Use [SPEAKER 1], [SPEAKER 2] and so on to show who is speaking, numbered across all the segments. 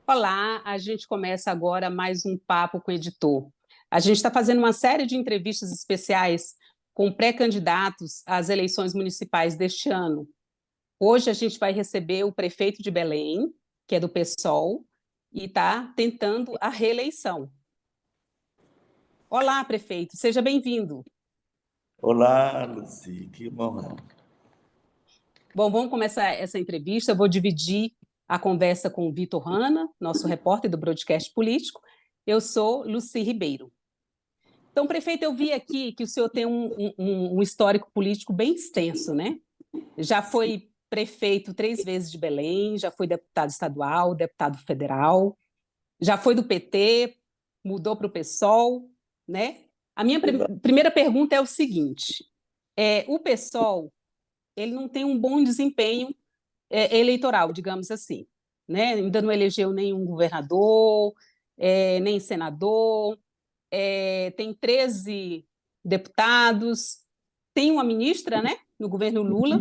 [SPEAKER 1] Olá, a gente começa agora mais um papo com o editor. A gente está fazendo uma série de entrevistas especiais com pré-candidatos às eleições municipais deste ano. Hoje a gente vai receber o prefeito de Belém, que é do PSOL, e está tentando a reeleição. Olá, prefeito, seja bem-vindo.
[SPEAKER 2] Olá, Luci, que bom.
[SPEAKER 1] Bom, vamos começar essa entrevista. Eu vou dividir a conversa com o Vitor Rana, nosso repórter do Broadcast Político. Eu sou Luci Ribeiro. Então, prefeito, eu vi aqui que o senhor tem um histórico político bem extenso, né? Já foi prefeito 3 vezes de Belém, já foi deputado estadual, deputado federal, já foi do PT, mudou para o PSOL, né? A minha primeira pergunta é o seguinte: o PSOL ele não tem um bom desempenho eleitoral, digamos assim, né? Ainda não elegeu nenhum governador, nem senador, tem 13 deputados, tem uma ministra, né, no governo Lula,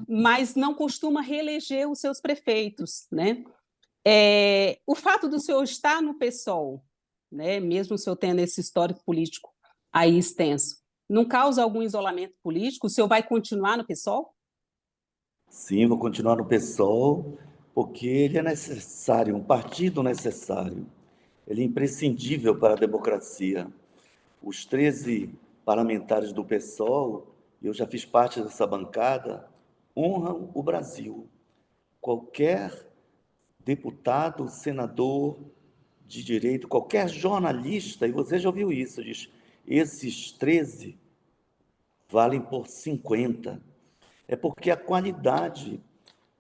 [SPEAKER 1] mas não costuma reeleger os seus prefeitos, né? O fato do senhor estar no PSOL, né, mesmo o senhor tendo esse histórico político aí extenso, não causa algum isolamento político? O senhor vai continuar no PSOL?
[SPEAKER 2] Sim, vou continuar no PSOL, porque ele é necessário, um partido necessário. Ele é imprescindível para a democracia. Os 13 parlamentares do PSOL, eu já fiz parte dessa bancada, honram o Brasil. Qualquer deputado, senador de direito, qualquer jornalista, e você já ouviu isso, diz, esses 13 valem por 50. É porque a qualidade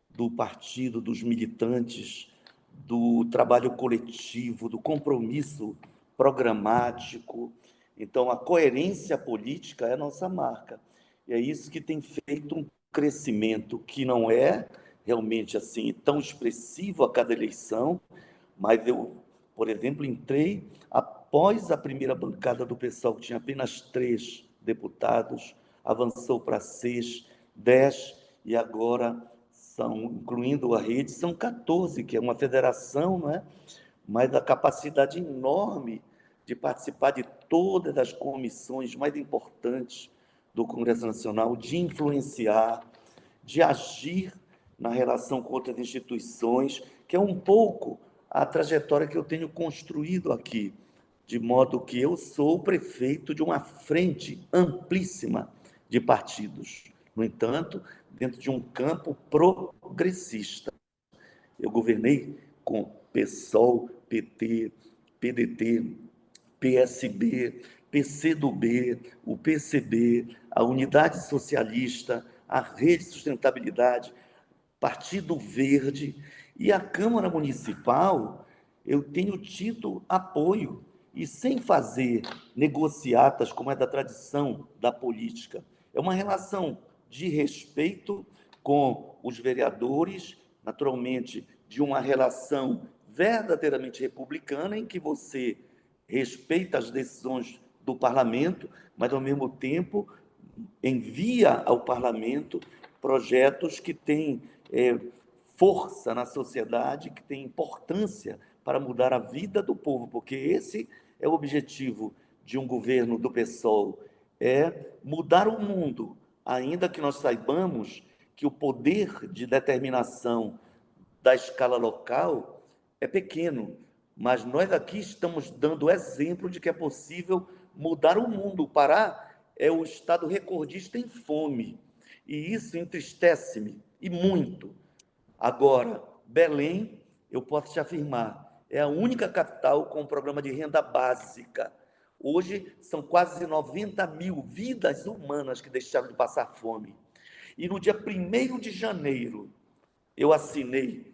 [SPEAKER 2] do partido, dos militantes, do trabalho coletivo, do compromisso programático. Então, a coerência política é a nossa marca. E é isso que tem feito um crescimento que não é realmente assim tão expressivo a cada eleição, mas eu, por exemplo, entrei após a primeira bancada do PSOL, que tinha apenas 3 deputados, avançou para 6, 10, e agora são, incluindo a rede, são 14, que é uma federação, não é? Mas a capacidade enorme de participar de todas as comissões mais importantes do Congresso Nacional, de influenciar, de agir na relação com outras instituições, que é um pouco a trajetória que eu tenho construído aqui, de modo que eu sou o prefeito de uma frente amplíssima de partidos. No entanto, dentro de um campo progressista. Eu governei com PSOL, PT, PDT, PSB, PCdoB, o PCB, a Unidade Socialista, a Rede Sustentabilidade, Partido Verde, e a Câmara Municipal, eu tenho tido apoio, e sem fazer negociatas, como é da tradição da política. É uma relação de respeito com os vereadores, naturalmente, de uma relação verdadeiramente republicana, em que você respeita as decisões do parlamento, mas, ao mesmo tempo, envia ao parlamento projetos que têm força na sociedade, que têm importância para mudar a vida do povo, porque esse é o objetivo de um governo do PSOL, é mudar o mundo, ainda que nós saibamos que o poder de determinação da escala local é pequeno, mas nós aqui estamos dando exemplo de que é possível mudar o mundo. O Pará é o estado recordista em fome, e isso entristece-me, e muito. Agora, Belém, eu posso te afirmar, é a única capital com um programa de renda básica. Hoje, são quase 90 mil vidas humanas que deixaram de passar fome. E no dia 1º de janeiro, eu assinei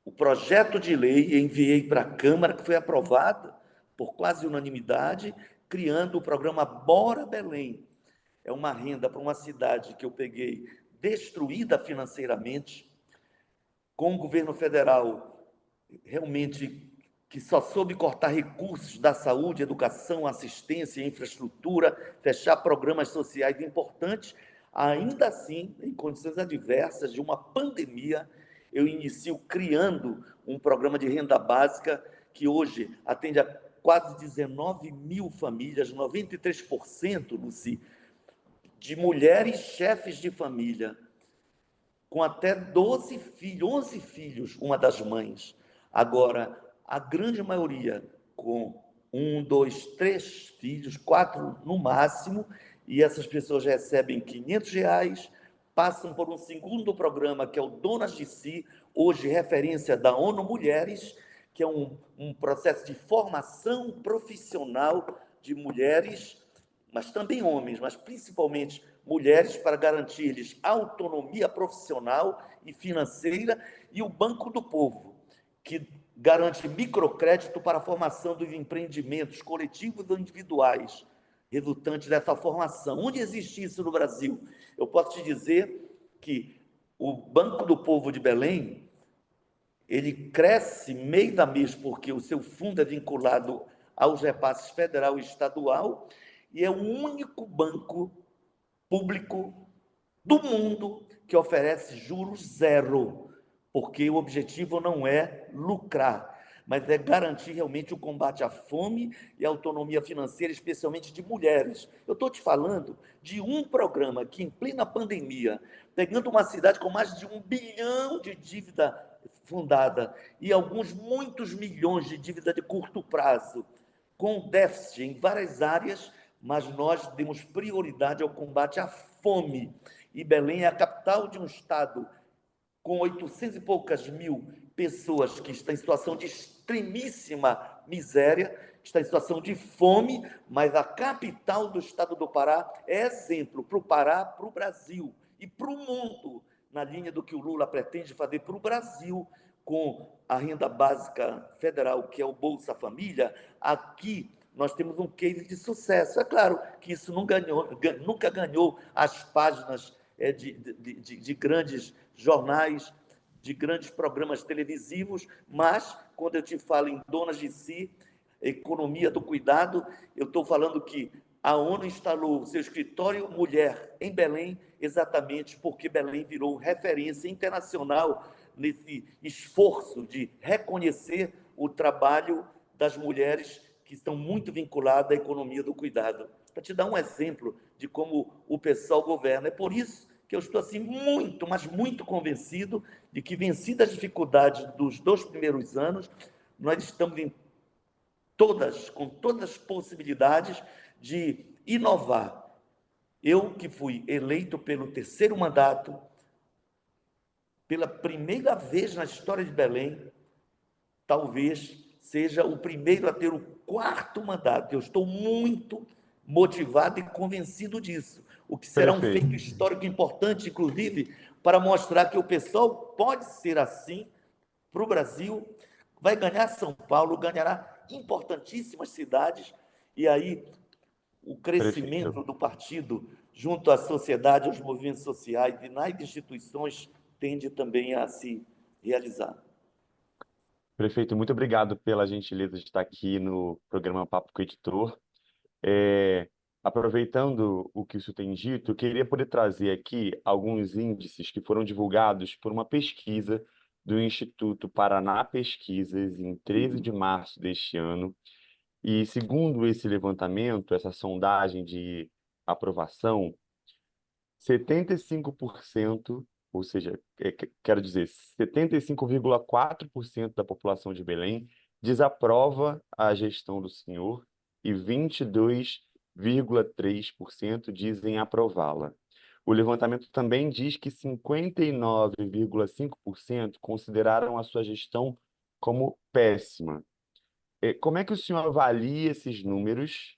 [SPEAKER 2] o projeto de lei e enviei para a Câmara, que foi aprovado por quase unanimidade, criando o programa Bora Belém. É uma renda para uma cidade que eu peguei destruída financeiramente, com o governo federal realmente que só soube cortar recursos da saúde, educação, assistência, infraestrutura, fechar programas sociais importantes. Ainda assim, em condições adversas de uma pandemia, eu inicio criando um programa de renda básica que hoje atende a quase 19 mil famílias, 93%, Luci, de mulheres chefes de família, com até 12 filhos, 11 filhos, uma das mães. Agora, a grande maioria com um, dois, três filhos, quatro no máximo, e essas pessoas recebem R$ 500, passam por um segundo programa, que é o Donas de Si, hoje referência da ONU Mulheres, que é um processo de formação profissional de mulheres, mas também homens, mas principalmente mulheres, para garantir-lhes autonomia profissional e financeira, e o Banco do Povo, que garante microcrédito para a formação dos empreendimentos coletivos ou individuais, resultantes dessa formação. Onde existe isso no Brasil? Eu posso te dizer que o Banco do Povo de Belém, ele cresce mês a mês, porque o seu fundo é vinculado aos repasses federal e estadual, e é o único banco público do mundo que oferece juros zero, porque o objetivo não é lucrar, mas é garantir realmente o combate à fome e à autonomia financeira, especialmente de mulheres. Eu estou te falando de um programa que, em plena pandemia, pegando uma cidade com mais de 1 bilhão de dívida fundada e alguns muitos milhões de dívida de curto prazo, com déficit em várias áreas, mas nós demos prioridade ao combate à fome. E Belém é a capital de um estado com 800 e poucas mil pessoas que estão em situação de extremíssima miséria, está em situação de fome, mas a capital do estado do Pará é exemplo para o Pará, para o Brasil e para o mundo, na linha do que o Lula pretende fazer para o Brasil, com a renda básica federal, que é o Bolsa Família. Aqui nós temos um case de sucesso. É claro que isso nunca ganhou as páginas de grandes jornais, de grandes programas televisivos, mas, quando eu te falo em Donas de Si, economia do cuidado, eu estou falando que a ONU instalou seu escritório mulher em Belém, exatamente porque Belém virou referência internacional nesse esforço de reconhecer o trabalho das mulheres que estão muito vinculadas à economia do cuidado. Para te dar um exemplo de como o pessoal governa. É por isso que eu estou assim muito, mas muito convencido de que, vencidas as dificuldades dos 2 primeiros anos, nós estamos com todas as possibilidades de inovar. Eu, que fui eleito pelo terceiro mandato, pela primeira vez na história de Belém, talvez seja o primeiro a ter o quarto mandato. Eu estou muito motivado e convencido disso, o que será um
[SPEAKER 3] Perfeito.
[SPEAKER 2] feito histórico importante, inclusive, para mostrar que o pessoal pode ser assim para o Brasil, vai ganhar São Paulo, ganhará importantíssimas cidades, e aí o crescimento
[SPEAKER 3] Perfeito.
[SPEAKER 2] do partido junto à sociedade, aos movimentos sociais e nas instituições tende também a se realizar.
[SPEAKER 3] Prefeito, muito obrigado pela gentileza de estar aqui no programa Papo com o Editor. É, Aproveitando o que isso tem dito, eu queria poder trazer aqui alguns índices que foram divulgados por uma pesquisa do Instituto Paraná Pesquisas em 13 de março deste ano. E segundo esse levantamento, essa sondagem de aprovação, 75%, ou seja, quero dizer, 75,4% da população de Belém desaprova a gestão do senhor e 22,3% dizem aprová-la. O levantamento também diz que 59,5% consideraram a sua gestão como péssima. Como é que o senhor avalia esses números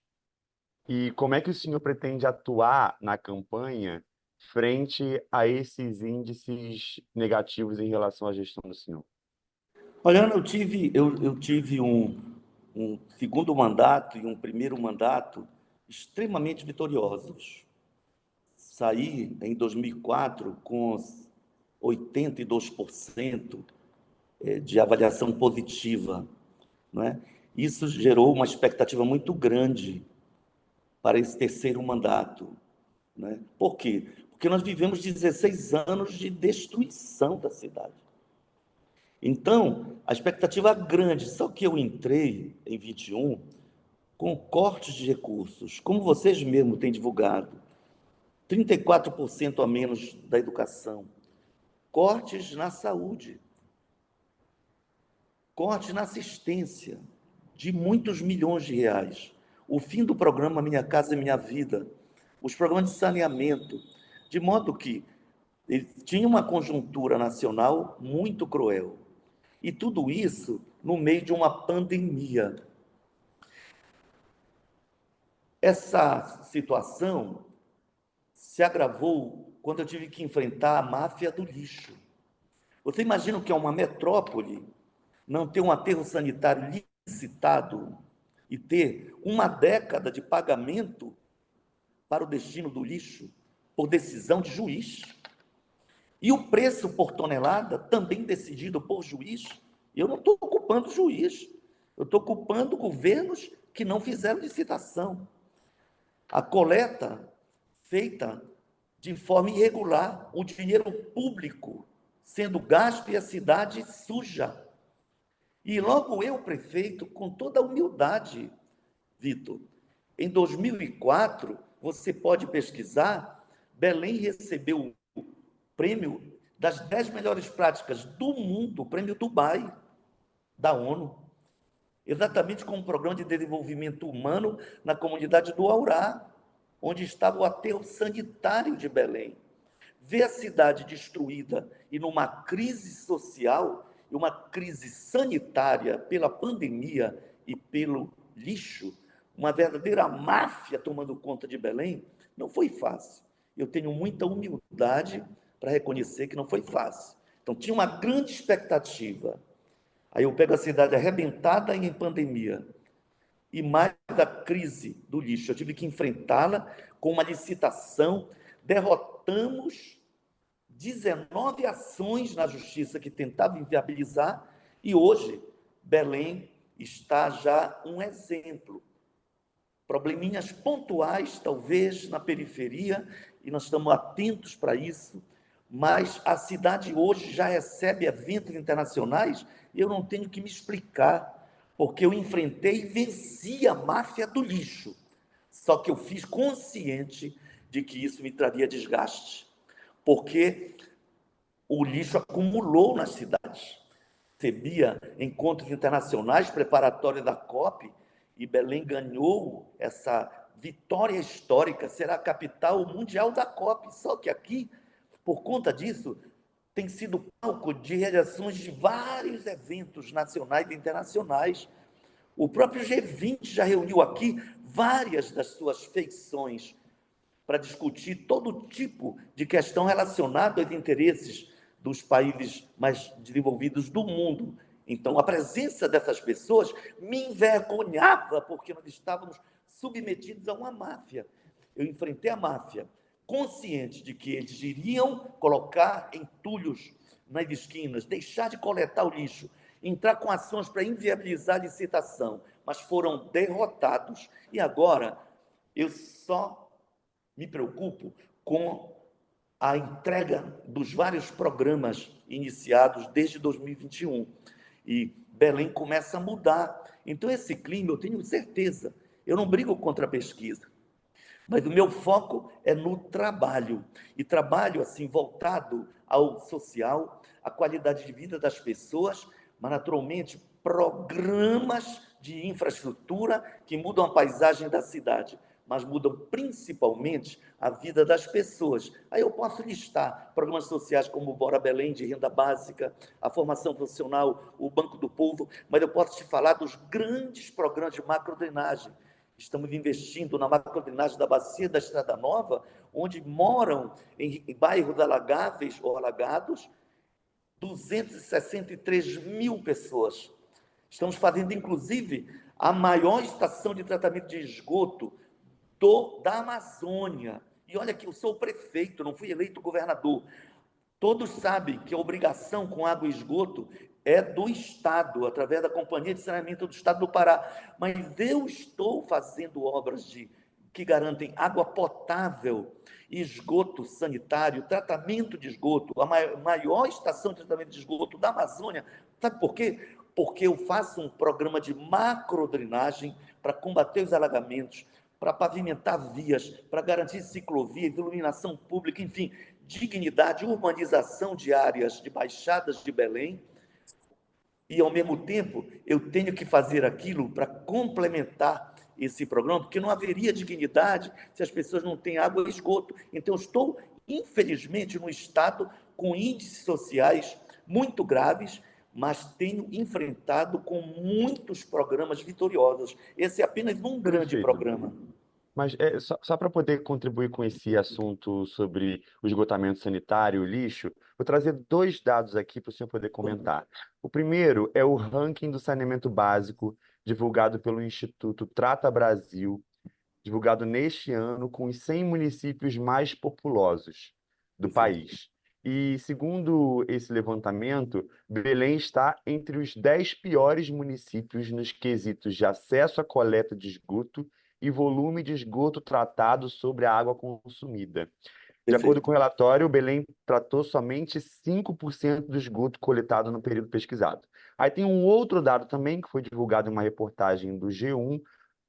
[SPEAKER 3] e como é que o senhor pretende atuar na campanha frente a esses índices negativos em relação à gestão do senhor?
[SPEAKER 2] Olha, Ana, eu tive um segundo mandato e um primeiro mandato extremamente vitoriosos. Saí em 2004 com 82% de avaliação positiva, não é? Isso gerou uma expectativa muito grande para esse terceiro mandato, né? Por quê? Porque nós vivemos 16 anos de destruição da cidade. Então, a expectativa é grande, só que eu entrei em 21 com cortes de recursos, como vocês mesmos têm divulgado, 34% a menos da educação, cortes na saúde, cortes na assistência, de muitos milhões de reais, o fim do programa Minha Casa Minha Vida, os programas de saneamento, de modo que ele tinha uma conjuntura nacional muito cruel. E tudo isso no meio de uma pandemia. Essa situação se agravou quando eu tive que enfrentar a máfia do lixo. Você imagina o que é uma metrópole não ter um aterro sanitário licitado e ter uma década de pagamento para o destino do lixo por decisão de juiz? E o preço por tonelada, também decidido por juiz. Eu não estou culpando o juiz, eu estou culpando governos que não fizeram licitação. A coleta feita de forma irregular, o dinheiro público sendo gasto e a cidade suja. E logo eu, prefeito, com toda a humildade, Vitor, em 2004, você pode pesquisar, Belém recebeu o prêmio das 10 melhores práticas do mundo, o prêmio Dubai, da ONU, exatamente com um programa de desenvolvimento humano na comunidade do Aurá, onde estava o aterro sanitário de Belém. Ver a cidade destruída e numa crise social e uma crise sanitária pela pandemia e pelo lixo, uma verdadeira máfia tomando conta de Belém, não foi fácil. Eu tenho muita humildade para reconhecer que não foi fácil. Então, tinha uma grande expectativa. Aí eu pego a cidade arrebentada em pandemia, e mais da crise do lixo. Eu tive que enfrentá-la com uma licitação, derrotamos 19 ações na justiça que tentavam inviabilizar, e hoje Belém está já um exemplo. Probleminhas pontuais, talvez, na periferia, e nós estamos atentos para isso, mas a cidade hoje já recebe eventos internacionais e eu não tenho que me explicar, porque eu enfrentei e venci a máfia do lixo. Só que eu fiz consciente de que isso me traria desgaste, porque o lixo acumulou nas cidades. Recebia encontros internacionais preparatórios da COP, e Belém ganhou essa vitória histórica, será a capital mundial da COP. Só que aqui, por conta disso, tem sido palco de realizações de vários eventos nacionais e internacionais. O próprio G20 já reuniu aqui várias das suas feições para discutir todo tipo de questão relacionada aos interesses dos países mais desenvolvidos do mundo. Então, a presença dessas pessoas me envergonhava, porque nós estávamos submetidos a uma máfia. Eu enfrentei a máfia, consciente de que eles iriam colocar entulhos nas esquinas, deixar de coletar o lixo, entrar com ações para inviabilizar a licitação, mas foram derrotados. E agora, eu só me preocupo com a entrega dos vários programas iniciados desde 2021. E Belém começa a mudar. Então, esse clima, eu tenho certeza, eu não brigo contra a pesquisa, mas o meu foco é no trabalho. E trabalho, assim, voltado ao social, à qualidade de vida das pessoas, mas, naturalmente, programas de infraestrutura que mudam a paisagem da cidade, mas mudam principalmente a vida das pessoas. Aí eu posso listar programas sociais como o Bora Belém, de renda básica, a formação profissional, o Banco do Povo, mas eu posso te falar dos grandes programas de macrodrenagem. Estamos investindo na macrodrenagem da Bacia da Estrada Nova, onde moram em bairros alagáveis ou alagados 263 mil pessoas. Estamos fazendo, inclusive, a maior estação de tratamento de esgoto da Amazônia. E olha que eu sou o prefeito, não fui eleito governador. Todos sabem que a obrigação com água e esgoto é do Estado, através da Companhia de Saneamento do Estado do Pará. Mas eu estou fazendo obras que garantem água potável, esgoto sanitário, tratamento de esgoto, a maior estação de tratamento de esgoto da Amazônia. Sabe por quê? Porque eu faço um programa de macrodrenagem para combater os alagamentos, para pavimentar vias, para garantir ciclovias, iluminação pública, enfim, dignidade, urbanização de áreas de baixadas de Belém. E, ao mesmo tempo, eu tenho que fazer aquilo para complementar esse programa, porque não haveria dignidade se as pessoas não têm água e esgoto. Então, eu estou, infelizmente, num estado com índices sociais muito graves, mas tenho enfrentado com muitos programas vitoriosos. Esse é apenas um grande
[SPEAKER 3] Perfeito.
[SPEAKER 2] programa.
[SPEAKER 3] Mas só para poder contribuir com esse assunto sobre o esgotamento sanitário, o lixo, vou trazer 2 dados aqui para o senhor poder comentar. O primeiro é o ranking do saneamento básico, divulgado pelo Instituto Trata Brasil, divulgado neste ano com os 100 municípios mais populosos do país. E, segundo esse levantamento, Belém está entre os 10 piores municípios nos quesitos de acesso à coleta de esgoto e volume de esgoto tratado sobre a água consumida. De acordo com o relatório, Belém tratou somente 5% do esgoto coletado no período pesquisado. Aí tem um outro dado também, que foi divulgado em uma reportagem do G1,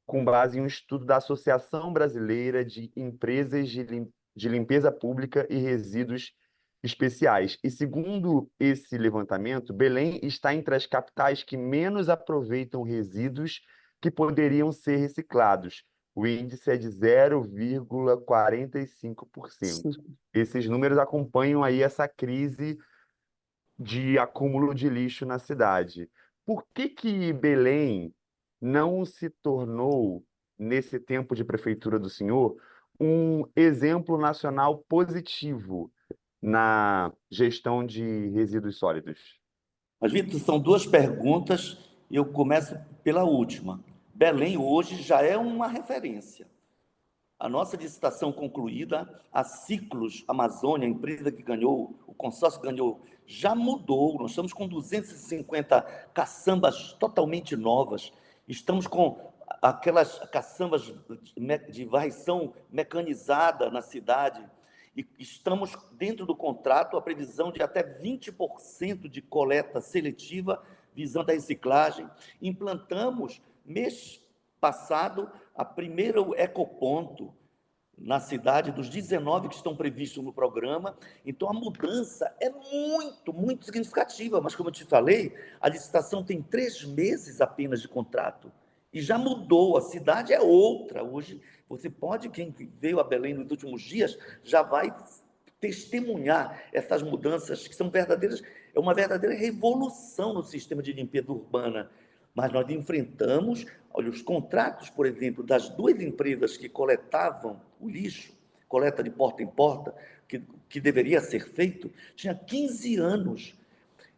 [SPEAKER 3] com base em um estudo da Associação Brasileira de Empresas de Limpeza Pública e Resíduos Especiais. E, segundo esse levantamento, Belém está entre as capitais que menos aproveitam resíduos que poderiam ser reciclados. O índice é de 0,45%. Esses números acompanham aí essa crise de acúmulo de lixo na cidade. Por que Belém não se tornou, nesse tempo de prefeitura do senhor, um exemplo nacional positivo na gestão de resíduos sólidos?
[SPEAKER 2] Mas, Vitor, são 2 perguntas e eu começo pela última. Belém hoje já é uma referência. A nossa licitação concluída, a Ciclos Amazônia, a empresa que ganhou, o consórcio que ganhou, já mudou. Nós estamos com 250 caçambas totalmente novas. Estamos com aquelas caçambas de varrição mecanizada na cidade. E estamos, dentro do contrato, a previsão de até 20% de coleta seletiva, visando a reciclagem. Implantamos, mês passado, a primeira ecoponto na cidade, dos 19 que estão previstos no programa. Então, a mudança é muito, muito significativa. Mas, como eu te falei, a licitação tem 3 meses apenas de contrato. E já mudou, a cidade é outra. Hoje, você pode, quem veio a Belém nos últimos dias, já vai testemunhar essas mudanças que são verdadeiras, é uma verdadeira revolução no sistema de limpeza urbana. Mas nós enfrentamos, olha, os contratos, por exemplo, das 2 empresas que coletavam o lixo, coleta de porta em porta, que deveria ser feito, tinha 15 anos.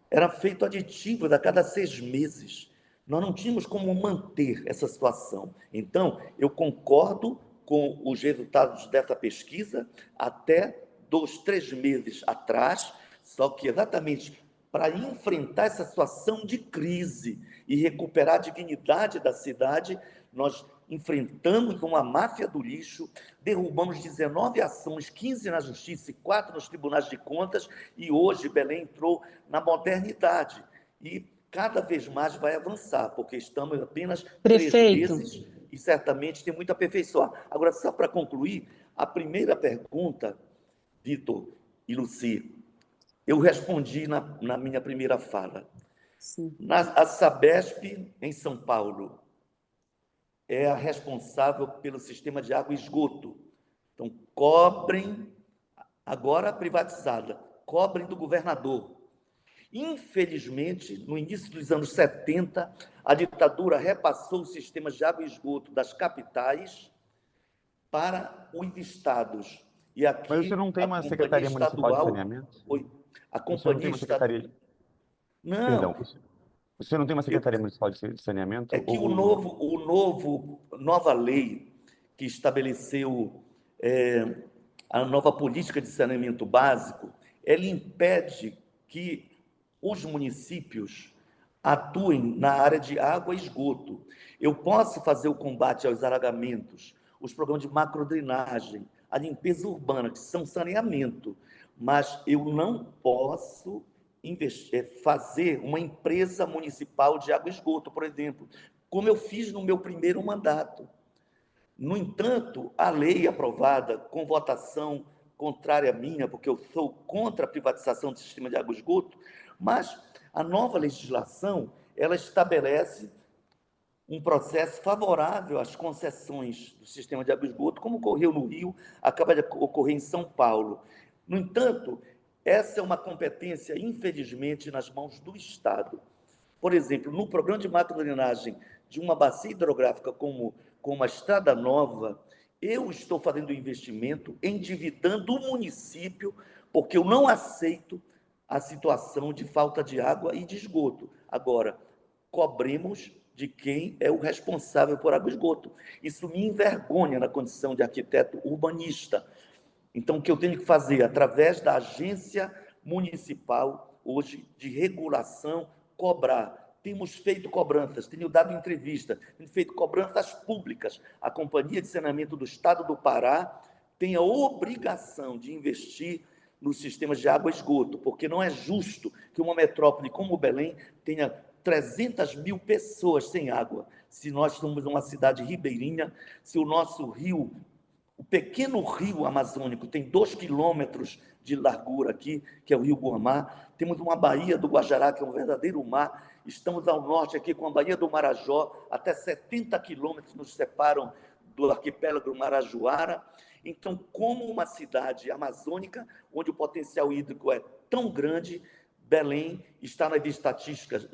[SPEAKER 2] Era feito aditivo a cada 6 meses. Nós não tínhamos como manter essa situação. Então, eu concordo com os resultados dessa pesquisa até 2, 3 meses atrás, só que exatamente para enfrentar essa situação de crise e recuperar a dignidade da cidade, nós enfrentamos uma máfia do lixo, derrubamos 19 ações, 15 na justiça e 4 nos tribunais de contas, e hoje Belém entrou na modernidade. E cada vez mais vai avançar, porque estamos apenas 3 meses e certamente tem muito a aperfeiçoar. Agora, só para concluir, a primeira pergunta, Vitor e Luci, eu respondi na minha primeira fala. A Sabesp, em São Paulo, é a responsável pelo sistema de água e esgoto. Então, cobrem, agora privatizada, cobrem do governador. Infelizmente, no início dos anos 70, a ditadura repassou os sistemas de água e esgoto das capitais para os estados. E aqui,
[SPEAKER 3] mas você não tem uma Secretaria Municipal de Saneamento?
[SPEAKER 2] A companhia
[SPEAKER 3] estadual...
[SPEAKER 2] Não.
[SPEAKER 3] Perdão, você não tem uma Secretaria Municipal de Saneamento?
[SPEAKER 2] É que nova lei que estabeleceu a nova política de saneamento básico, ela impede que os municípios atuem na área de água e esgoto. Eu posso fazer o combate aos alagamentos, os programas de macrodrenagem, a limpeza urbana, que são saneamento, mas eu não posso fazer uma empresa municipal de água e esgoto, por exemplo, como eu fiz no meu primeiro mandato. No entanto, a lei aprovada com votação contrária à minha, porque eu sou contra a privatização do sistema de água e esgoto, mas a nova legislação, ela estabelece um processo favorável às concessões do sistema de água e esgoto, como ocorreu no Rio, acaba de ocorrer em São Paulo. No entanto, essa é uma competência, infelizmente, nas mãos do Estado. Por exemplo, no programa de macrodrenagem de uma bacia hidrográfica como a Estrada Nova, eu estou fazendo investimento, endividando o município, porque eu não aceito a situação de falta de água e de esgoto. Agora, cobremos de quem é o responsável por água e esgoto. Isso me envergonha na condição de arquiteto urbanista. Então, o que eu tenho que fazer? Através da agência municipal, hoje, de regulação, cobrar. Temos feito cobranças, tenho dado entrevista, tenho feito cobranças públicas. A Companhia de Saneamento do Estado do Pará tem a obrigação de investir nos sistemas de água e esgoto, porque não é justo que uma metrópole como Belém tenha 300 mil pessoas sem água. Se nós somos uma cidade ribeirinha, se o nosso rio, o pequeno rio amazônico, tem 2 quilômetros de largura aqui, que é o Rio Guamá, temos uma baía do Guajará, que é um verdadeiro mar, estamos ao norte aqui com a Baía do Marajó, até 70 quilômetros nos separam do arquipélago Marajoara. Então, como uma cidade amazônica, onde o potencial hídrico é tão grande, Belém está nas estatísticas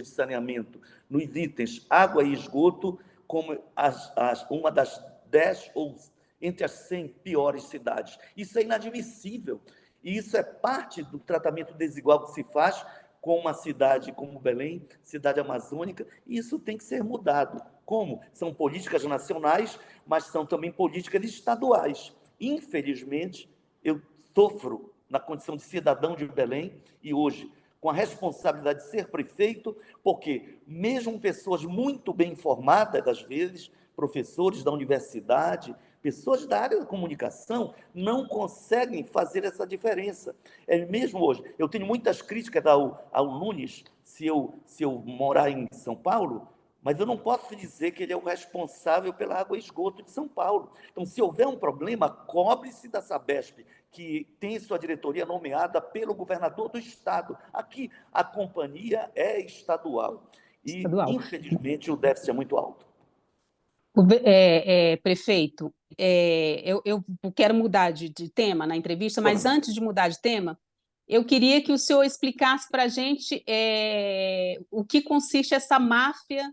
[SPEAKER 2] de saneamento, nos itens água e esgoto, como uma das 10 ou entre as 100 piores cidades. Isso é inadmissível. E isso é parte do tratamento desigual que se faz com uma cidade como Belém, cidade amazônica, e isso tem que ser mudado. Como? São políticas nacionais, mas são também políticas estaduais. Infelizmente, eu sofro na condição de cidadão de Belém, e hoje, com a responsabilidade de ser prefeito, porque mesmo pessoas muito bem informadas, às vezes, professores da universidade, pessoas da área da comunicação, não conseguem fazer essa diferença. É mesmo hoje. Eu tenho muitas críticas ao Nunes, se eu morar em São Paulo, mas eu não posso dizer que ele é o responsável pela água e esgoto de São Paulo. Então, se houver um problema, cobre-se da Sabesp, que tem sua diretoria nomeada pelo governador do estado. Aqui, a companhia é estadual. E,
[SPEAKER 1] Estadual.
[SPEAKER 2] infelizmente, o déficit é muito alto.
[SPEAKER 1] Prefeito, eu quero mudar de tema na entrevista, mas antes de mudar de tema, eu queria que o senhor explicasse para a gente o que consiste essa máfia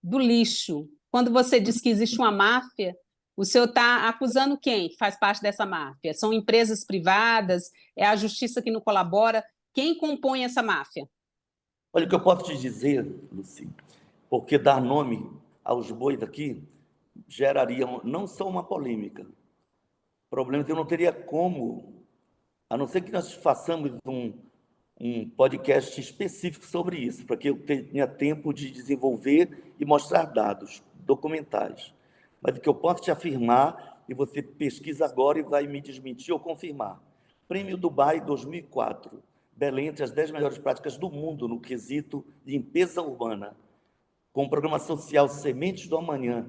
[SPEAKER 1] do lixo. Quando você diz que existe uma máfia, o senhor está acusando quem faz parte dessa máfia? São empresas privadas? É a justiça que não colabora? Quem compõe essa máfia?
[SPEAKER 2] Olha, o que eu posso te dizer, Luci, porque dar nome aos bois aqui geraria não só uma polêmica, problema que eu não teria como, a não ser que nós façamos um podcast específico sobre isso, para que eu tenha tempo de desenvolver e mostrar dados documentais. Mas o que eu posso te afirmar, e você pesquisa agora e vai me desmentir ou confirmar. Prêmio Dubai 2004, Belém entre as 10 melhores práticas do mundo no quesito limpeza urbana, com o programa social Sementes do Amanhã,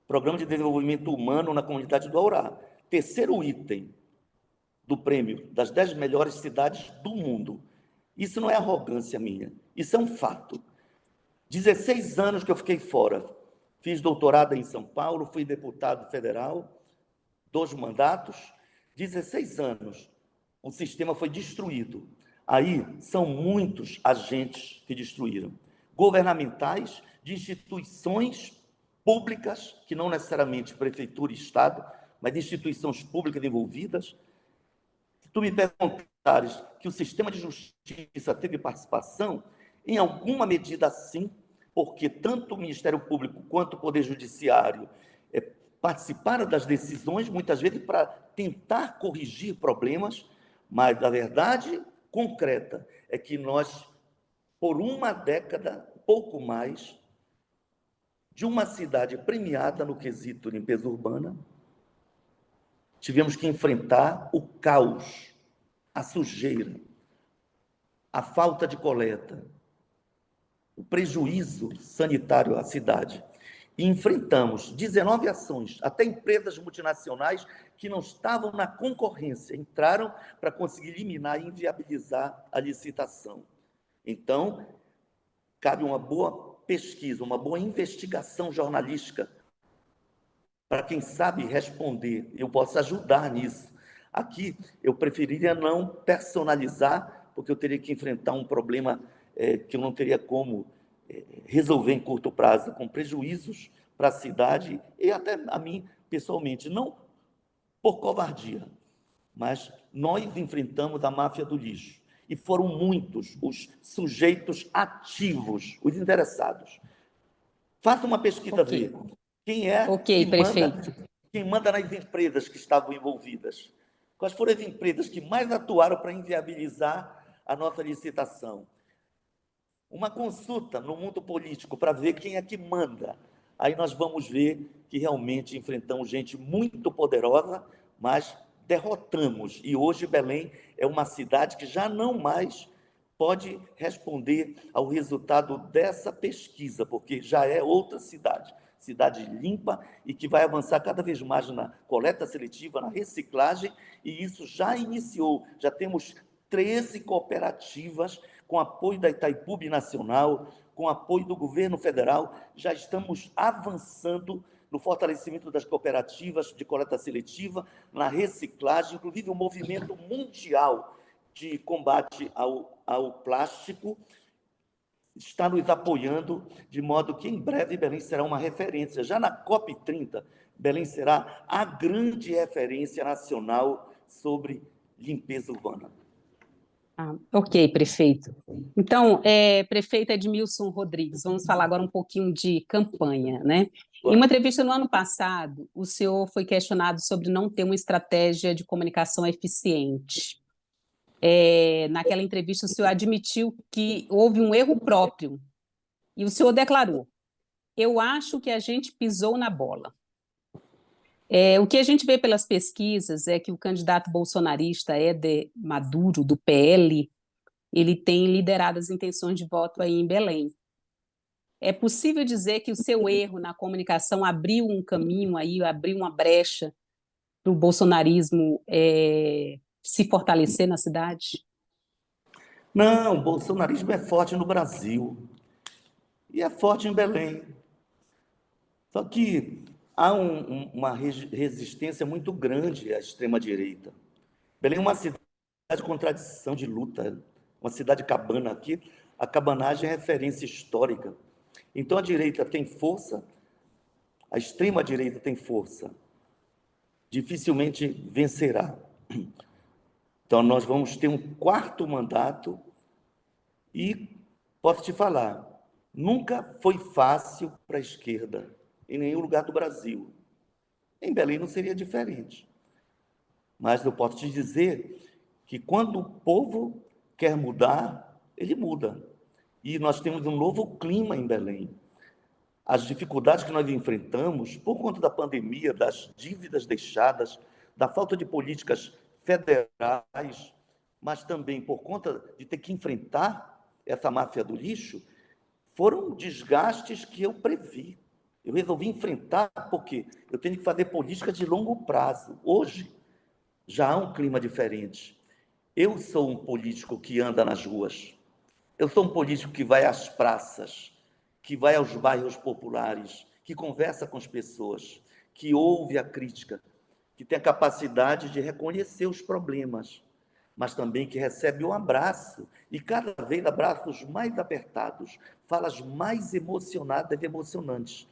[SPEAKER 2] Programa de Desenvolvimento Humano na Comunidade do Aurá. Terceiro item do prêmio das 10 melhores cidades do mundo. Isso não é arrogância minha, isso é um fato. 16 anos que eu fiquei fora. Fiz doutorado em São Paulo, fui deputado federal, 2 mandatos, 16 anos. O sistema foi destruído. Aí são muitos agentes que destruíram. Governamentais, de instituições públicas, que não necessariamente prefeitura e Estado, mas de instituições públicas envolvidas. Se tu me perguntares que o sistema de justiça teve participação, em alguma medida sim, porque tanto o Ministério Público quanto o Poder Judiciário participaram das decisões, muitas vezes para tentar corrigir problemas, mas a verdade concreta é que nós, por uma década, pouco mais, de uma cidade premiada no quesito limpeza urbana, tivemos que enfrentar o caos, a sujeira, a falta de coleta, o prejuízo sanitário à cidade. E enfrentamos 19 ações, até empresas multinacionais que não estavam na concorrência, entraram para conseguir eliminar e inviabilizar a licitação. Então, cabe uma boa pesquisa, uma boa investigação jornalística para quem sabe responder. Eu posso ajudar nisso. Aqui, eu preferiria não personalizar, porque eu teria que enfrentar um problema que eu não teria como resolver em curto prazo, com prejuízos para a cidade e até a mim, pessoalmente. Não por covardia, mas nós enfrentamos a máfia do lixo. E foram muitos os sujeitos ativos, os interessados. Faça uma pesquisa,
[SPEAKER 1] Ok,
[SPEAKER 2] ver quem é
[SPEAKER 1] ok, prefeito.
[SPEAKER 2] quem manda nas empresas que estavam envolvidas. Quais foram as empresas que mais atuaram para inviabilizar a nossa licitação? Uma consulta no mundo político para ver quem é que manda. Aí nós vamos ver que realmente enfrentamos gente muito poderosa, mas derrotamos. E hoje Belém é uma cidade que já não mais pode responder ao resultado dessa pesquisa, porque já é outra cidade, cidade limpa e que vai avançar cada vez mais na coleta seletiva, na reciclagem, e isso já iniciou. Já temos 13 cooperativas com apoio da Itaipu Nacional, com apoio do governo federal, já estamos avançando no fortalecimento das cooperativas de coleta seletiva, na reciclagem, inclusive o movimento mundial de combate ao plástico está nos apoiando, de modo que em breve Belém será uma referência. Já na COP30, Belém será a grande referência nacional sobre limpeza urbana.
[SPEAKER 1] Ok, prefeito. Então, prefeito Edmilson Rodrigues, vamos falar agora um pouquinho de campanha, né? Em uma entrevista no ano passado, o senhor foi questionado sobre não ter uma estratégia de comunicação eficiente. Naquela entrevista, o senhor admitiu que houve um erro próprio e o senhor declarou: eu acho que a gente pisou na bola. O que a gente vê pelas pesquisas é que o candidato bolsonarista Éder Maduro, do PL, ele tem liderado as intenções de voto aí em Belém. É possível dizer que o seu erro na comunicação abriu um caminho aí, abriu uma brecha para o bolsonarismo se fortalecer na cidade?
[SPEAKER 2] Não, o bolsonarismo é forte no Brasil e é forte em Belém. Só que há uma resistência muito grande à extrema-direita. Belém é uma cidade de contradição, de luta, uma cidade cabana aqui. A cabanagem é referência histórica. Então a direita tem força, a extrema-direita tem força. Dificilmente vencerá. Então nós vamos ter um quarto mandato e posso te falar, nunca foi fácil para a esquerda, em nenhum lugar do Brasil. Em Belém não seria diferente. Mas eu posso te dizer que quando o povo quer mudar, ele muda. E nós temos um novo clima em Belém. As dificuldades que nós enfrentamos, por conta da pandemia, das dívidas deixadas, da falta de políticas federais, mas também por conta de ter que enfrentar essa máfia do lixo, foram desgastes que eu previ. Eu resolvi enfrentar porque eu tenho que fazer política de longo prazo. Hoje, já há um clima diferente. Eu sou um político que anda nas ruas. Eu sou um político que vai às praças, que vai aos bairros populares, que conversa com as pessoas, que ouve a crítica, que tem a capacidade de reconhecer os problemas, mas também que recebe um abraço, e cada vez abraços mais apertados, falas mais emocionadas e emocionantes,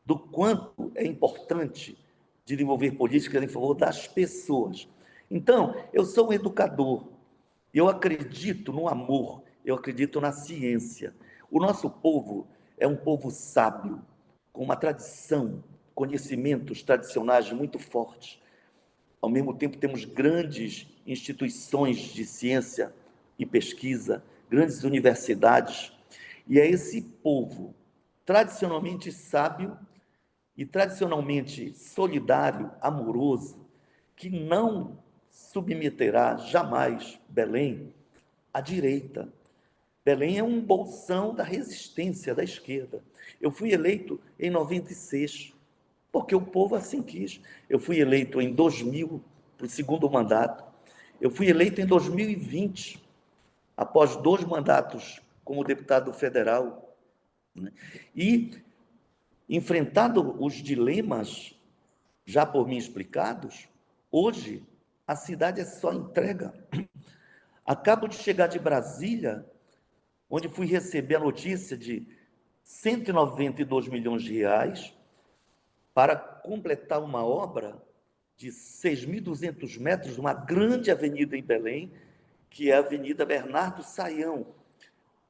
[SPEAKER 2] do quanto é importante desenvolver políticas em favor das pessoas. Então, eu sou um educador, eu acredito no amor, eu acredito na ciência. O nosso povo é um povo sábio, com uma tradição, conhecimentos tradicionais muito fortes. Ao mesmo tempo, temos grandes instituições de ciência e pesquisa, grandes universidades, e é esse povo tradicionalmente sábio e tradicionalmente solidário, amoroso, que não submeterá jamais Belém à direita. Belém é um bolsão da resistência da esquerda. Eu fui eleito em 96, porque o povo assim quis. Eu fui eleito em 2000, para o segundo mandato. Eu fui eleito em 2020, após 2 mandatos como deputado federal. E, enfrentado os dilemas já por mim explicados, hoje a cidade é só entrega. Acabo de chegar de Brasília, onde fui receber a notícia de 192 milhões de reais para completar uma obra de 6.200 metros, uma grande avenida em Belém, que é a Avenida Bernardo Saião,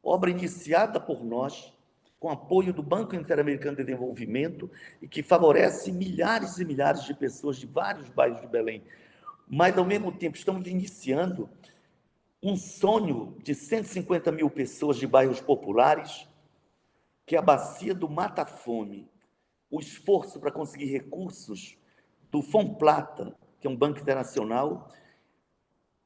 [SPEAKER 2] obra iniciada por nós, com apoio do Banco Interamericano de Desenvolvimento, e que favorece milhares e milhares de pessoas de vários bairros de Belém. Mas, ao mesmo tempo, estamos iniciando um sonho de 150 mil pessoas de bairros populares, que é a bacia do Mata Fome. O esforço para conseguir recursos do Fomplata, que é um banco internacional,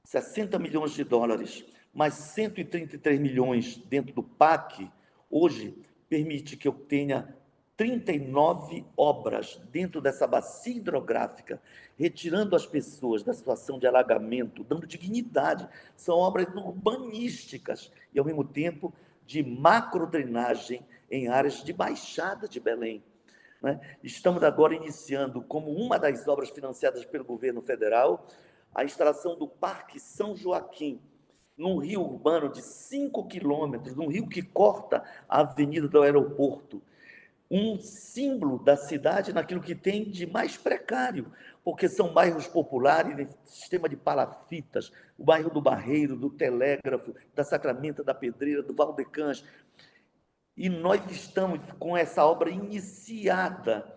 [SPEAKER 2] 60 milhões de dólares, mais 133 milhões dentro do PAC, hoje permite que eu tenha 39 obras dentro dessa bacia hidrográfica, retirando as pessoas da situação de alagamento, dando dignidade. São obras urbanísticas e, ao mesmo tempo, de macrodrenagem em áreas de baixada de Belém. Estamos agora iniciando, como uma das obras financiadas pelo governo federal, a instalação do Parque São Joaquim, num rio urbano de 5 quilômetros, num rio que corta a avenida do aeroporto, um símbolo da cidade naquilo que tem de mais precário, porque são bairros populares, sistema de palafitas, o bairro do Barreiro, do Telégrafo, da Sacramento, da Pedreira, do Valdecães. E nós estamos com essa obra iniciada,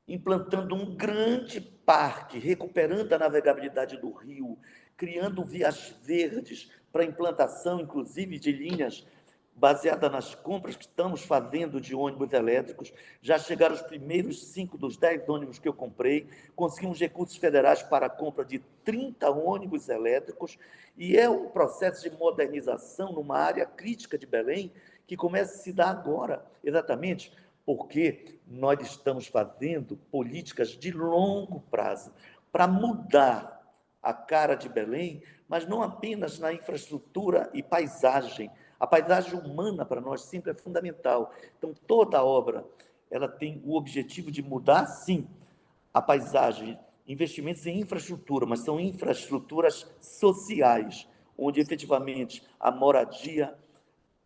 [SPEAKER 2] implantando um grande parque, recuperando a navegabilidade do rio, criando vias verdes para implantação, inclusive, de linhas baseada nas compras que estamos fazendo de ônibus elétricos. Já chegaram os primeiros 5 dos 10 ônibus que eu comprei, conseguimos recursos federais para a compra de 30 ônibus elétricos, e é um processo de modernização numa área crítica de Belém, que começa a se dar agora, exatamente porque nós estamos fazendo políticas de longo prazo para mudar a cara de Belém, mas não apenas na infraestrutura e paisagem. A paisagem humana para nós sempre é fundamental. Então, toda a obra ela tem o objetivo de mudar, sim, a paisagem, investimentos em infraestrutura, mas são infraestruturas sociais, onde efetivamente a moradia,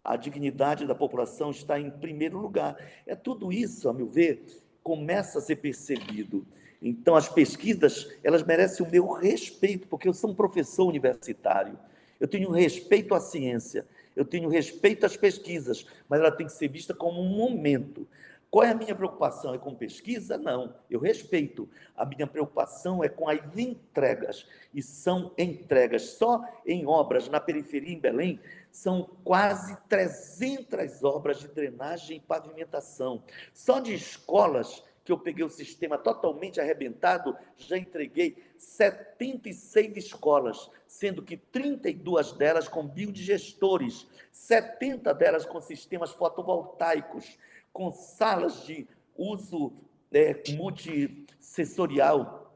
[SPEAKER 2] a dignidade da população está em primeiro lugar. É tudo isso, a meu ver, começa a ser percebido. Então, as pesquisas, elas merecem o meu respeito, porque eu sou um professor universitário. Eu tenho respeito à ciência, eu tenho respeito às pesquisas, mas ela tem que ser vista como um momento. Qual é a minha preocupação? É com pesquisa? Não, eu respeito. A minha preocupação é com as entregas, e são entregas só em obras na periferia em Belém, são quase 300 obras de drenagem e pavimentação. Só de escolas, que eu peguei o sistema totalmente arrebentado, já entreguei 76 escolas, sendo que 32 delas com biodigestores, 70 delas com sistemas fotovoltaicos, com salas de uso multissensorial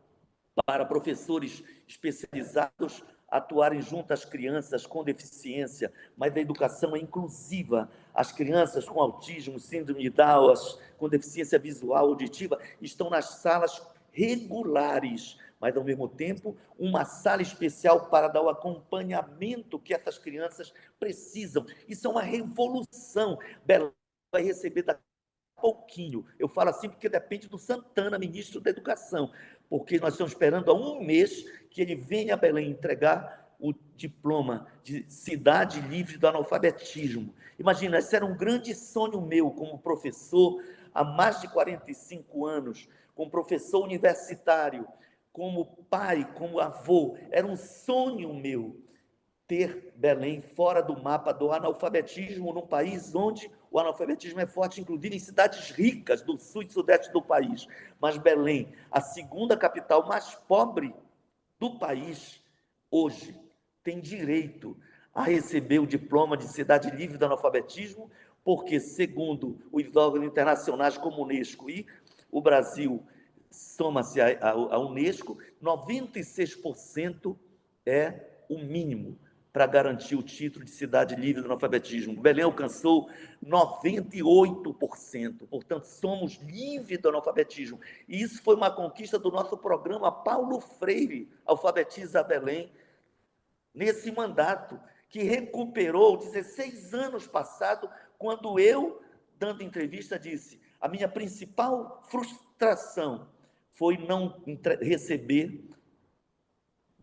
[SPEAKER 2] para professores especializados atuarem junto às crianças com deficiência, mas a educação é inclusiva. As crianças com autismo, síndrome de Down, com deficiência visual, auditiva, estão nas salas regulares, mas, ao mesmo tempo, uma sala especial para dar o acompanhamento que essas crianças precisam. Isso é uma revolução. Belém vai receber daqui a pouquinho. Eu falo assim porque depende do Santana, ministro da Educação, porque nós estamos esperando há um mês que ele venha a Belém entregar o diploma de cidade livre do analfabetismo. Imagina, esse era um grande sonho meu como professor há mais de 45 anos, como professor universitário, como pai, como avô. Era um sonho meu ter Belém fora do mapa do analfabetismo, num país onde o analfabetismo é forte, inclusive em cidades ricas do sul e sudeste do país. Mas Belém, a segunda capital mais pobre do país, hoje, tem direito a receber o diploma de cidade livre do analfabetismo, porque, segundo os órgãos internacionais como a Unesco e o Brasil soma-se à Unesco, 96% é o mínimo para garantir o título de cidade livre do analfabetismo. Belém alcançou 98%, portanto, somos livres do analfabetismo. E isso foi uma conquista do nosso programa Paulo Freire, Alfabetiza Belém, nesse mandato, que recuperou 16 anos passados, quando eu, dando entrevista, disse: a minha principal frustração foi não receber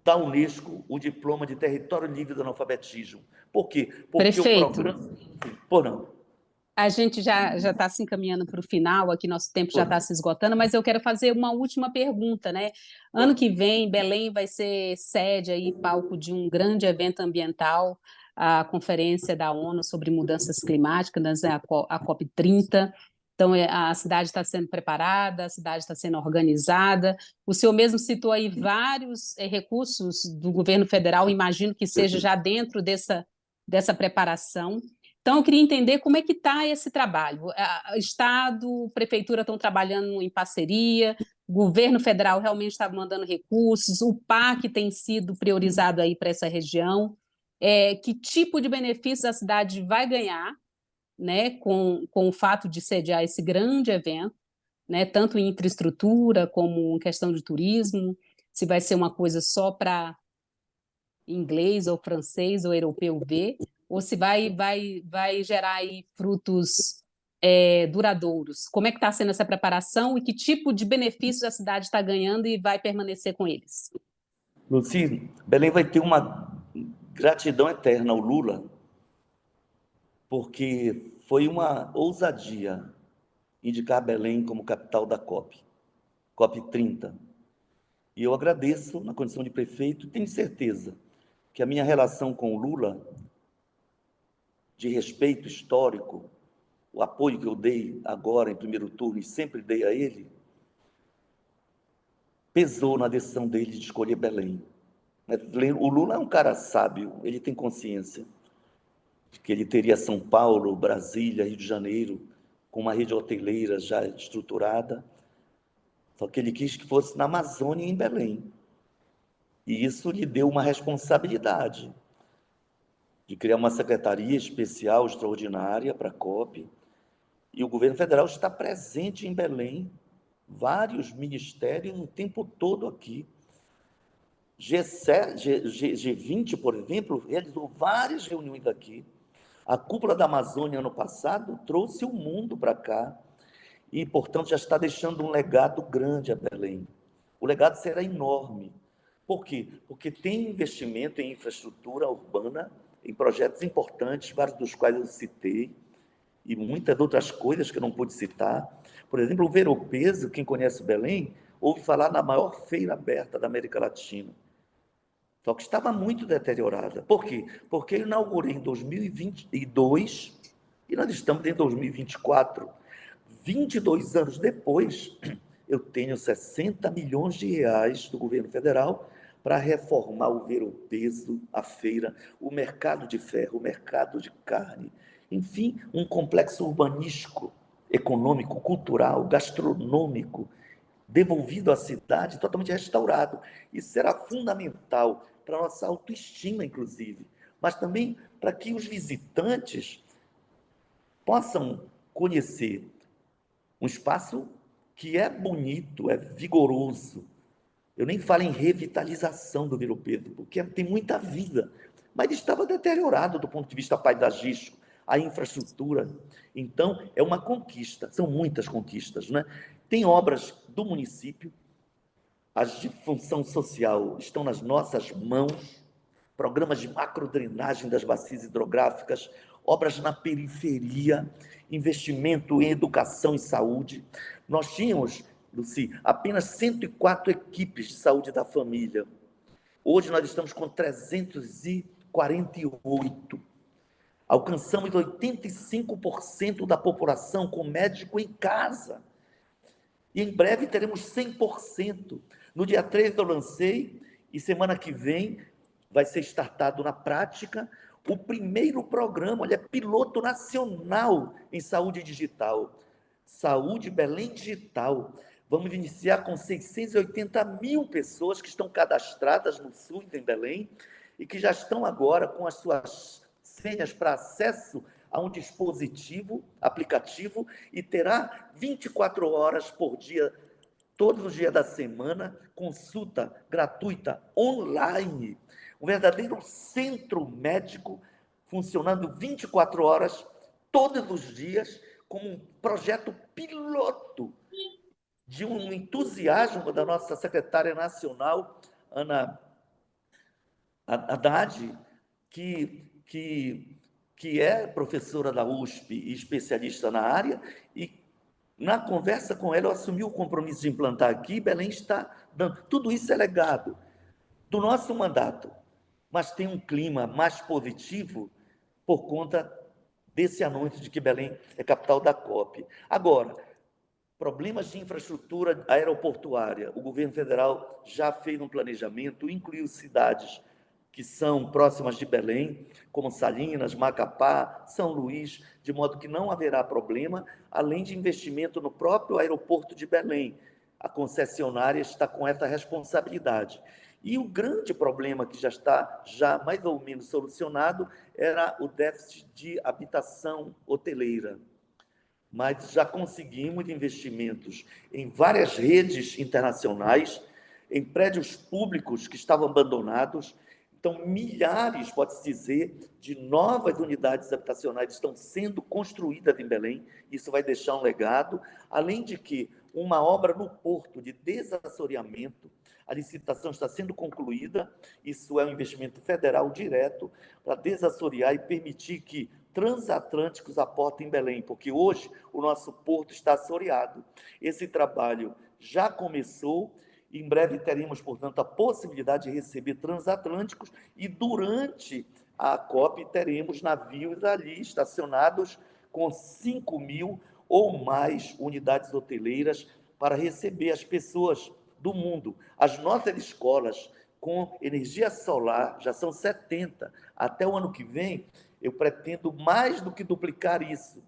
[SPEAKER 2] da Unesco o diploma de território livre do analfabetismo. Por quê? Porque o
[SPEAKER 1] Prefeito,
[SPEAKER 2] programa... Por não.
[SPEAKER 1] a gente já está se encaminhando para o final, aqui nosso tempo já
[SPEAKER 2] Por
[SPEAKER 1] está
[SPEAKER 2] não.
[SPEAKER 1] se esgotando, mas eu quero fazer uma última pergunta, né? Ano que vem, Belém vai ser sede aí, palco de um grande evento ambiental, a Conferência da ONU sobre Mudanças Climáticas, a COP30. Então, a cidade está sendo preparada, a cidade está sendo organizada. O senhor mesmo citou aí vários recursos do governo federal, imagino que seja já dentro dessa preparação. Então, eu queria entender como é que está esse trabalho. Estado, prefeitura estão trabalhando em parceria, o governo federal realmente está mandando recursos, o PAC tem sido priorizado aí para essa região. Que tipo de benefícios a cidade vai ganhar, né, com o fato de sediar esse grande evento, né, tanto em infraestrutura como em questão de turismo, se vai ser uma coisa só para inglês ou francês ou europeu ver, ou se vai gerar aí frutos duradouros. Como é que está sendo essa preparação e que tipo de benefícios a cidade está ganhando e vai permanecer com eles?
[SPEAKER 2] Luci, Belém vai ter uma gratidão eterna ao Lula, porque foi uma ousadia indicar Belém como capital da COP30. E eu agradeço na condição de prefeito, tenho certeza que a minha relação com o Lula, de respeito histórico, o apoio que eu dei agora em primeiro turno e sempre dei a ele, pesou na decisão dele de escolher Belém. O Lula é um cara sábio, ele tem consciência de que ele teria São Paulo, Brasília, Rio de Janeiro, com uma rede hoteleira já estruturada, só que ele quis que fosse na Amazônia e em Belém. E isso lhe deu uma responsabilidade de criar uma secretaria especial, extraordinária para a COP, e o governo federal está presente em Belém, vários ministérios o tempo todo aqui. G20, por exemplo, realizou várias reuniões aqui. A cúpula da Amazônia, ano passado, trouxe o mundo para cá e, portanto, já está deixando um legado grande a Belém. O legado será enorme. Por quê? Porque tem investimento em infraestrutura urbana, em projetos importantes, vários dos quais eu citei, e muitas outras coisas que eu não pude citar. Por exemplo, o Ver-o-Peso, quem conhece Belém, ouve falar na maior feira aberta da América Latina. Só que estava muito deteriorada. Por quê? Porque eu inaugurei em 2022 e nós estamos em 2024. 22 anos depois, eu tenho 60 milhões de reais do governo federal para reformar o Ver-o-Peso, a feira, o mercado de ferro, o mercado de carne, enfim, um complexo urbanístico, econômico, cultural, gastronômico, devolvido à cidade, totalmente restaurado. Isso será fundamental para a nossa autoestima, inclusive, mas também para que os visitantes possam conhecer um espaço que é bonito, é vigoroso. Eu nem falo em revitalização do Vila Pedro, porque tem muita vida, mas estava deteriorado do ponto de vista paisagístico, a infraestrutura. Então, é uma conquista, são muitas conquistas, né? Tem obras do município, as de função social estão nas nossas mãos, programas de macrodrenagem das bacias hidrográficas, obras na periferia, investimento em educação e saúde. Nós tínhamos, Luci, apenas 104 equipes de saúde da família. Hoje nós estamos com 300 e 48. Alcançamos 85% da população com médico em casa. E em breve teremos 100%. No dia 3 eu lancei, e semana que vem vai ser startado na prática o primeiro programa, olha, piloto nacional em saúde digital. Saúde Belém Digital. Vamos iniciar com 680 mil pessoas que estão cadastradas no SUS em Belém e que já estão agora com as suas senhas para acesso a um dispositivo, aplicativo, e terá 24 horas por dia, todos os dias da semana, consulta gratuita online. Um verdadeiro centro médico funcionando 24 horas, todos os dias, como um projeto piloto de um entusiasmo da nossa secretária nacional, Ana Haddad, que é professora da USP e especialista na área, e na conversa com ela eu assumi o compromisso de implantar aqui. Belém está dando. Tudo isso é legado do nosso mandato, mas tem um clima mais positivo por conta desse anúncio de que Belém é capital da COP. Agora, problemas de infraestrutura aeroportuária. O governo federal já fez um planejamento, incluiu cidades que são próximas de Belém, como Salinas, Macapá, São Luís, de modo que não haverá problema, além de investimento no próprio aeroporto de Belém. A concessionária está com essa responsabilidade. E o grande problema que já está mais ou menos solucionado era o déficit de habitação hoteleira. Mas já conseguimos investimentos em várias redes internacionais, em prédios públicos que estavam abandonados. Então, milhares, pode-se dizer, de novas unidades habitacionais estão sendo construídas em Belém. Isso vai deixar um legado, além de que uma obra no porto de desassoreamento, a licitação está sendo concluída, isso é um investimento federal direto para desassorear e permitir que transatlânticos aportem em Belém, porque hoje o nosso porto está assoreado. Esse trabalho já começou. Em breve teremos, portanto, a possibilidade de receber transatlânticos e durante a COP teremos navios ali estacionados com 5.000 ou mais unidades hoteleiras para receber as pessoas do mundo. As nossas escolas com energia solar já são 70. Até o ano que vem, eu pretendo mais do que duplicar isso.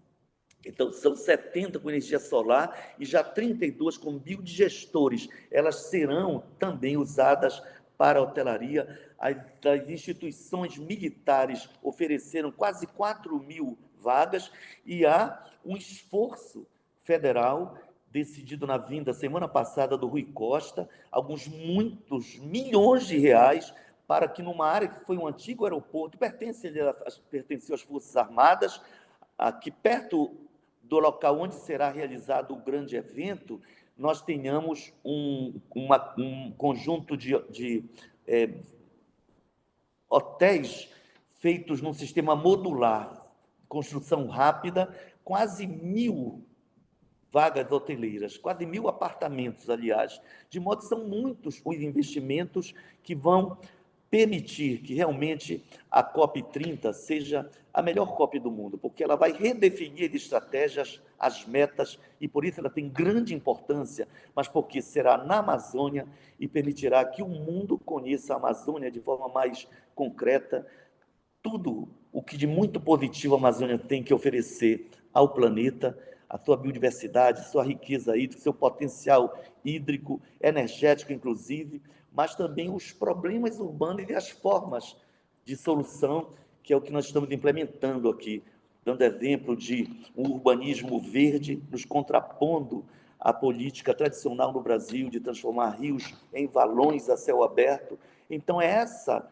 [SPEAKER 2] Então, são 70 com energia solar e já 32 com biodigestores. Elas serão também usadas para a hotelaria. As instituições militares ofereceram quase 4.000 vagas e há um esforço federal decidido na vinda semana passada do Rui Costa, muitos milhões de reais, para que numa área que foi um antigo aeroporto, pertenceu às Forças Armadas, aqui perto do local onde será realizado o grande evento, nós tenhamos um conjunto de hotéis feitos num sistema modular, construção rápida, quase 1.000 vagas hoteleiras, quase 1.000 apartamentos, aliás, de modo que são muitos os investimentos que vão permitir que realmente a COP30 seja a melhor COP do mundo, porque ela vai redefinir estratégias, as metas, e por isso ela tem grande importância, mas porque será na Amazônia e permitirá que o mundo conheça a Amazônia de forma mais concreta, tudo o que de muito positivo a Amazônia tem que oferecer ao planeta, a sua biodiversidade, sua riqueza hídrica, seu potencial hídrico, energético, inclusive, mas também os problemas urbanos e as formas de solução, que é o que nós estamos implementando aqui, dando exemplo de um urbanismo verde, nos contrapondo à política tradicional no Brasil de transformar rios em valões a céu aberto. Então, é essa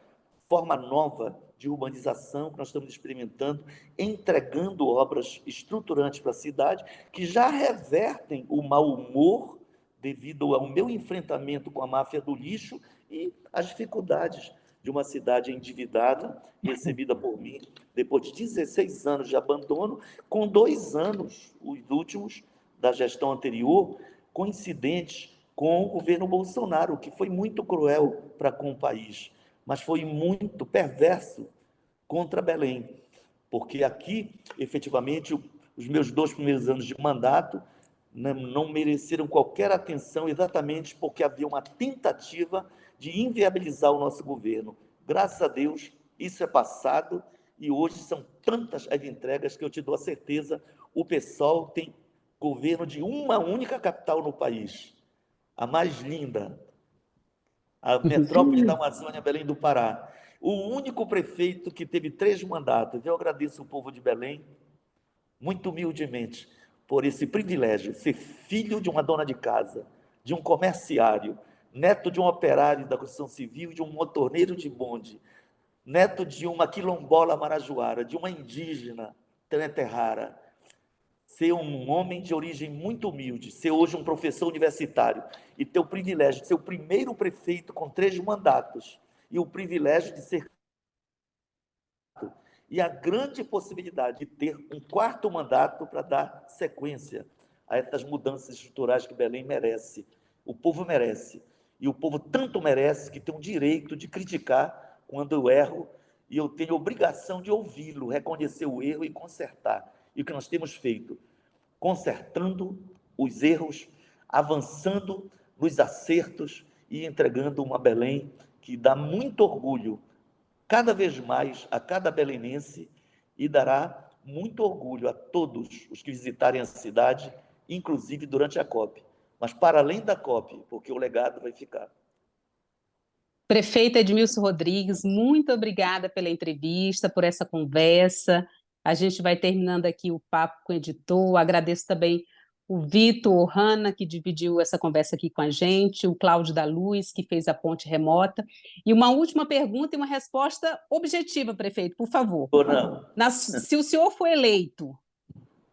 [SPEAKER 2] forma nova de urbanização que nós estamos experimentando, entregando obras estruturantes para a cidade, que já revertem o mau humor devido ao meu enfrentamento com a máfia do lixo e as dificuldades de uma cidade endividada, recebida por mim, depois de 16 anos de abandono, com 2 anos, os últimos, da gestão anterior, coincidentes com o governo Bolsonaro, que foi muito cruel para com o país, mas foi muito perverso contra Belém, porque aqui, efetivamente, os meus 2 primeiros anos de mandato não mereceram qualquer atenção, exatamente porque havia uma tentativa de inviabilizar o nosso governo. Graças a Deus, isso é passado, e hoje são tantas as entregas que eu te dou a certeza, o PSOL tem governo de uma única capital no país, a mais linda, a metrópole da Amazônia, Belém do Pará. O único prefeito que teve 3 mandatos. Eu agradeço o povo de Belém, muito humildemente, por esse privilégio, ser filho de uma dona de casa, de um comerciário, neto de um operário da construção civil, de um motorneiro de bonde, neto de uma quilombola marajoara, de uma indígena terra, ser um homem de origem muito humilde, ser hoje um professor universitário e ter o privilégio de ser o primeiro prefeito com 3 mandatos e o privilégio de ser e a grande possibilidade de ter um 4º mandato para dar sequência a essas mudanças estruturais que Belém merece. O povo merece. E o povo tanto merece que tem o direito de criticar quando eu erro, e eu tenho a obrigação de ouvi-lo, reconhecer o erro e consertar. E o que nós temos feito? Consertando os erros, avançando nos acertos e entregando uma Belém que dá muito orgulho cada vez mais a cada belenense e dará muito orgulho a todos os que visitarem a cidade, inclusive durante a COP. Mas para além da COP, porque o legado vai ficar.
[SPEAKER 1] Prefeito Edmilson Rodrigues, muito obrigada pela entrevista, por essa conversa. A gente vai terminando aqui o papo com o editor. Agradeço também o Vitor Hanna, que dividiu essa conversa aqui com a gente, o Cláudio da Luz, que fez a ponte remota. E uma última pergunta e uma resposta objetiva, prefeito, por favor.
[SPEAKER 2] Ou não?
[SPEAKER 1] Se o senhor for eleito,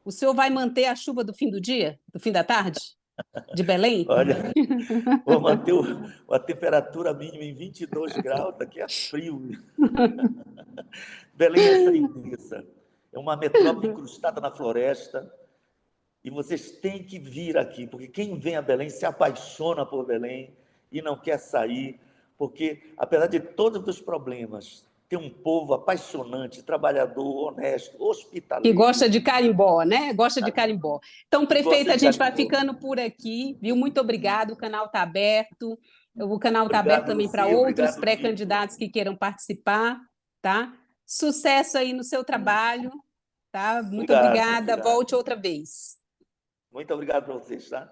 [SPEAKER 1] o senhor vai manter a chuva do fim do dia, do fim da tarde, de Belém?
[SPEAKER 2] Olha, vou manter a temperatura mínima em 22 graus, daqui a frio. Belém é essa imensa, é uma metrópole incrustada na floresta, e vocês têm que vir aqui, porque quem vem a Belém se apaixona por Belém e não quer sair, porque, apesar de todos os problemas, tem um povo apaixonante, trabalhador, honesto,
[SPEAKER 1] Que
[SPEAKER 2] hospitaleiro.
[SPEAKER 1] gosta de carimbó, né? Gosta de carimbó. Então, prefeita, a gente vai
[SPEAKER 2] carimbó.
[SPEAKER 1] ficando por aqui, viu? Muito obrigado, o canal está aberto. O canal está aberto
[SPEAKER 2] Obrigado,
[SPEAKER 1] também para
[SPEAKER 2] Lucia,
[SPEAKER 1] outros
[SPEAKER 2] obrigado,
[SPEAKER 1] pré-candidatos
[SPEAKER 2] Vitor.
[SPEAKER 1] que queiram participar, tá? Sucesso aí no seu trabalho, tá? Muito
[SPEAKER 2] Obrigado,
[SPEAKER 1] obrigada,
[SPEAKER 2] obrigado.
[SPEAKER 1] volte outra vez.
[SPEAKER 2] Muito obrigado para vocês, tá?